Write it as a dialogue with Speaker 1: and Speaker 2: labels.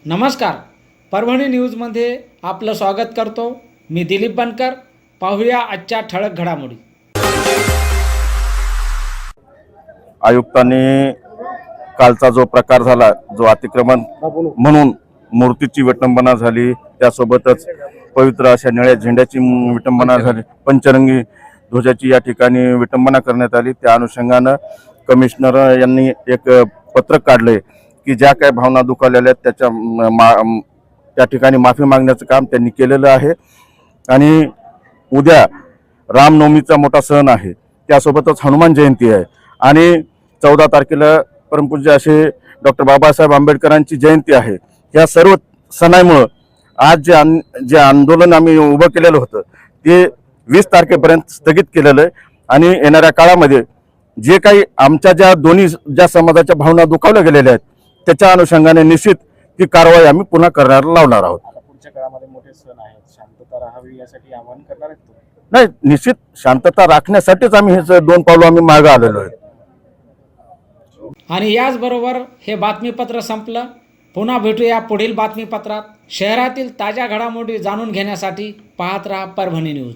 Speaker 1: नमस्कार, परभणी न्यूजमध्ये आपलं स्वागत करतो। मी दिलीप बनकर। पाहूया आजच्या ठळक घडामोडी।
Speaker 2: आयुक्तांनी कालचा जो प्रकार झाला, जो अतिक्रमण म्हणून मूर्तीची विटंबना झाली, त्यासोबतच पवित्र अशा निळ्या झेंड्याची विटंबना झाली, पंचरंगी ध्वजाची या ठिकाणी विटंबना करण्यात आली। त्या अनुषंगाने कमिशनर यांनी एक पत्रक काढले की ज्या काही भावना दुखावलेल्या आहेत त्या ठिकाणी माफी मागण्याचं काम त्यांनी केलेलं आहे। आणि उद्या रामनवमीचा मोठा सण आहे, त्यासोबतच हनुमान जयंती आहे आणि 14 तारखेला परमपूज्य असे डॉक्टर बाबासाहेब आंबेडकरांची जयंती आहे। या सर्व सणांमुळे आज जे आंदोलन आम्ही उभं केलेलं होतं ते 20 तारखेपर्यंत स्थगित केलेलं आहे आणि येणाऱ्या काळामध्ये जे काही आमच्या ज्या समाजाच्या भावना दुखावल्या गेलेल्या आहेत त्याच्या अनुषंगाने निश्चित ती कारवाई आम्ही पुन्हा करायला लावणार आहोत।
Speaker 3: पुढच्या काळामध्ये मोठे सण आहेत, शांतता राहावी यासाठी आवाहन करणार आहेत तुम्ही?
Speaker 2: नाही, निश्चित शांतता राखण्यासाठीच आम्ही हे 2 पावलं आम्ही मागे आलेलो आहे।
Speaker 1: आणि याचबरोबर हे बातमीपत्र संपलं। पुन्हा भेटूया पुढील बातमीपत्रात। शहरातील ताज्या घडामोडी जाणून घेण्यासाठी पाहत रहा परभणी न्यूज।